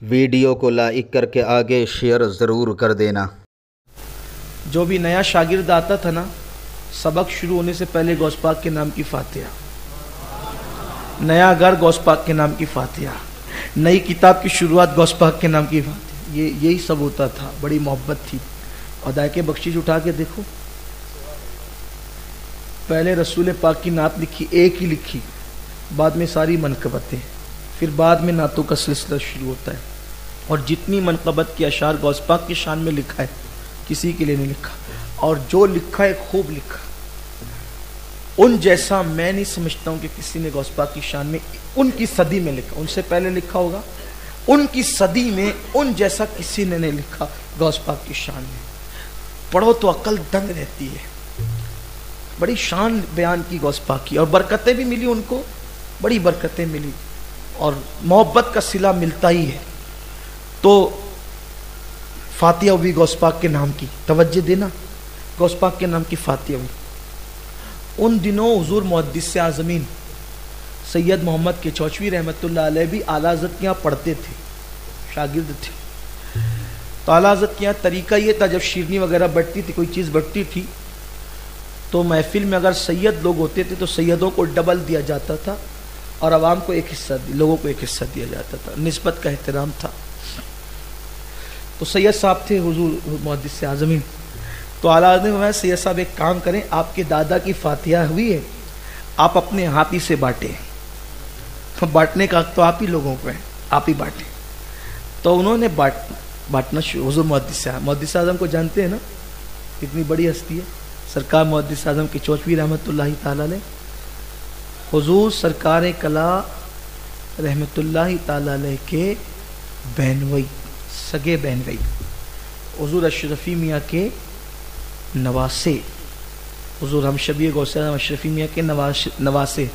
Video کو like کر کے آگے شیئر ضرور کر دینا۔ جو بھی نیا شاگرد آتا تھا نا، سبق شروع ہونے سے پہلے غوث پاک کے نام کی فاتحہ، نیا گھر غوث پاک کے نام کی فاتحہ، نئی کتاب کی شروعات غوث پاک کے نام کی فاتحہ، یہی سب ہوتا تھا۔ بڑی محبت تھی۔ اور دائقے بخشش اٹھا کے دیکھو، پہلے رسول پاک کی نعت لکھی، ایک ہی لکھی، بعد میں ساری منقبتیں، پھر بعد میں نعتوں کا سلسلہ شروع ہوتا ہے۔ اور جتنی منقبت کے اشعار غوث پاک کی شان میں لکھا ہے، کسی کے لیے نہیں لکھا، اور جو لکھا ہے خوب لکھا۔ ان جیسا میں نہیں سمجھتا ہوں کہ کسی نے غوث پاک کی شان میں ان کی صدی میں لکھا، ان سے پہلے لکھا ہوگا، ان کی صدی میں ان جیسا کسی نے نہیں لکھا غوث پاک کی شان میں۔ پڑھو تو عقل دنگ رہتی ہے۔ بڑی شان بیان کی غوث پاک کی، اور برکتیں بھی ملی ان کو، بڑی برکتیں ملی، اور محبت کا صلہ ملتا ہی ہے۔ تو فاتحہ ہوئی غوث پاک کے نام کی، توجہ دینا، غوث پاک کے نام کی فاتحہ ہوئی۔ ان دنوں حضور محدث اعظمین سید محمد کے چوچوی رحمۃ اللہ علیہ بھی اعلیٰ حضرت کے یہاں پڑھتے تھے، شاگرد تھے۔ تو اعلیٰ حضرت کے یہاں طریقہ یہ تھا، جب شیرنی وغیرہ بٹتی تھی، کوئی چیز بٹتی تھی، تو محفل میں اگر سید لوگ ہوتے تھے تو سیدوں کو ڈبل دیا جاتا تھا، اور عوام کو ایک حصہ، لوگوں کو ایک حصہ دیا جاتا تھا۔ نسبت کا احترام تھا۔ تو سید صاحب تھے حضور محدث اعظمین۔ تو اعلیٰ حضرت نے فرمایا، سید صاحب ایک کام کریں، آپ کے دادا کی فاتحہ ہوئی ہے، آپ اپنے ہاتھ ہی سے بانٹیں، بانٹنے کا حق تو آپ ہی لوگوں کو ہے، آپ ہی بانٹیں۔ تو انہوں نے بانٹنا حضور محدث اعظم کو جانتے ہیں نا، کتنی بڑی ہستی ہے سرکار محدث اعظم کے چوچوی رحمۃ اللہ تعالی علیہ، حضور سرکار کلا رحمۃ اللہ تعالی علیہ کے بہنوئی، سگے بہنوئی، حضور اشرفی میاں کے نواسے، حضور ہم شبیہ غوث اعظم اشرفی میاں کے نواسے،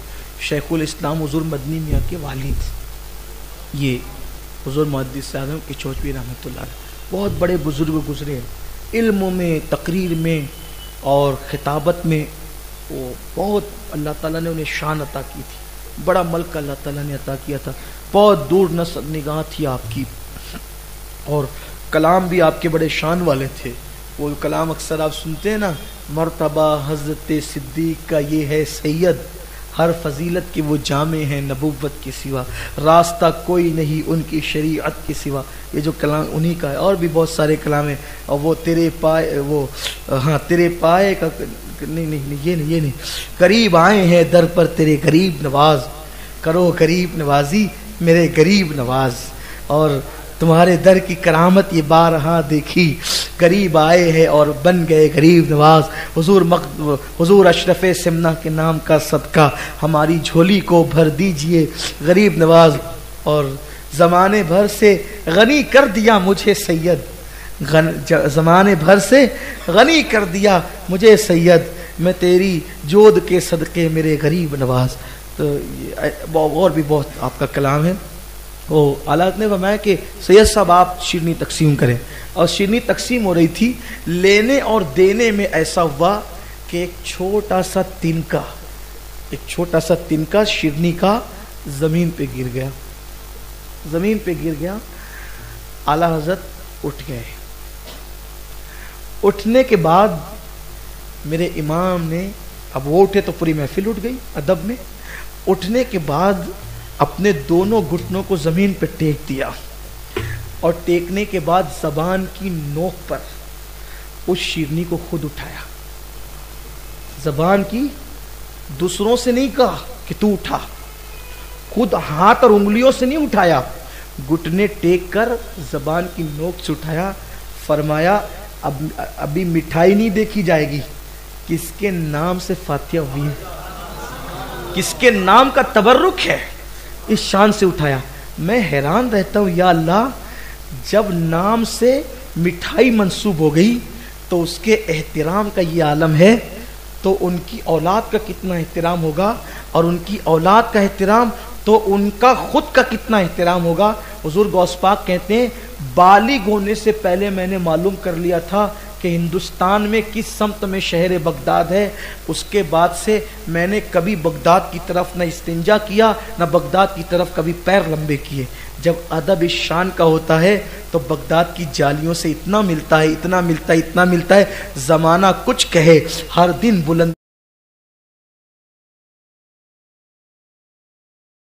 شیخ الاسلام حضور مدنی میاں کے والد، یہ حضور محدث اعظم کے چوچوی رحمۃ اللہ علیہ۔ بہت بڑے بزرگ گزرے، علم میں، تقریر میں اور خطابت میں، وہ بہت اللہ تعالیٰ نے انہیں شان عطا کی تھی، بڑا ملک اللہ تعالیٰ نے عطا کیا تھا، بہت دور نگاہ تھی آپ کی، اور کلام بھی آپ کے بڑے شان والے تھے۔ وہ کلام اکثر آپ سنتے ہیں نا، مرتبہ حضرت صدیق کا یہ ہے سید، ہر فضیلت کے وہ جامع ہیں نبوت کے سوا، راستہ کوئی نہیں ان کی شریعت کے سوا۔ یہ جو کلام انہی کا ہے، اور بھی بہت سارے کلام ہیں۔ اور وہ تیرے پائے، وہ ہاں تیرے پائے کا نہیں، یہ نہیں، قریب آئے ہیں در پر تیرے غریب نواز، کرو غریب نوازی میرے غریب نواز، اور تمہارے در کی کرامت یہ بارہا دیکھی، غریب آئے ہیں اور بن گئے غریب نواز۔ حضور اشرف سمنہ کے نام کا صدقہ ہماری جھولی کو بھر دیجئے غریب نواز، اور زمانے بھر سے غنی کر دیا مجھے سید، زمانے بھر سے غنی کر دیا مجھے سید، میں تیری جود کے صدقے میرے غریب نواز۔ تو اور بھی بہت آپ کا کلام ہے۔ وہ اعلیٰ نے فرمایا کہ سید صاحب آپ شیرنی تقسیم کریں، اور شیرنی تقسیم ہو رہی تھی، لینے اور دینے میں ایسا ہوا کہ ایک چھوٹا سا تنکا شیرنی کا زمین پہ گر گیا۔ اعلیٰ حضرت اٹھ گئے۔ اٹھنے کے بعد میرے امام نے، اب وہ اٹھے تو پوری محفل اٹھ گئی ادب میں، اٹھنے کے بعد اپنے دونوں گھٹنوں کو زمین پہ ٹیک دیا، اور ٹیکنے کے بعد زبان کی نوک پر اس شیرنی کو خود اٹھایا۔ زبان کی، دوسروں سے نہیں کہا کہ تو اٹھا، خود ہاتھ اور انگلیوں سے نہیں اٹھایا، گھٹنے ٹیک کر زبان کی نوک سے اٹھایا۔ فرمایا ابھی مٹھائی نہیں دیکھی جائے گی، کس کے نام سے فاتحہ ہوئی ہے، کس کے نام کا تبرک ہے، اس شان سے اٹھایا۔ میں حیران رہتا ہوں، یا اللہ، جب نام سے مٹھائی منسوب ہو گئی تو اس کے احترام کا یہ عالم ہے، تو ان کی اولاد کا کتنا احترام ہوگا، اور ان کی اولاد کا احترام تو ان کا خود کا کتنا احترام ہوگا۔ حضور غوث پاک کہتے ہیں، بالغ ہونے سے پہلے میں نے معلوم کر لیا تھا کہ ہندوستان میں کس سمت میں شہر بغداد ہے، اس کے بعد سے میں نے کبھی بغداد کی طرف نہ استنجا کیا، نہ بغداد کی طرف کبھی پیر لمبے کیے۔ جب ادب شان کا ہوتا ہے تو بغداد کی جالیوں سے اتنا ملتا ہے، اتنا ملتا ہے، اتنا ملتا ہے، زمانہ کچھ کہے ہر دن بلند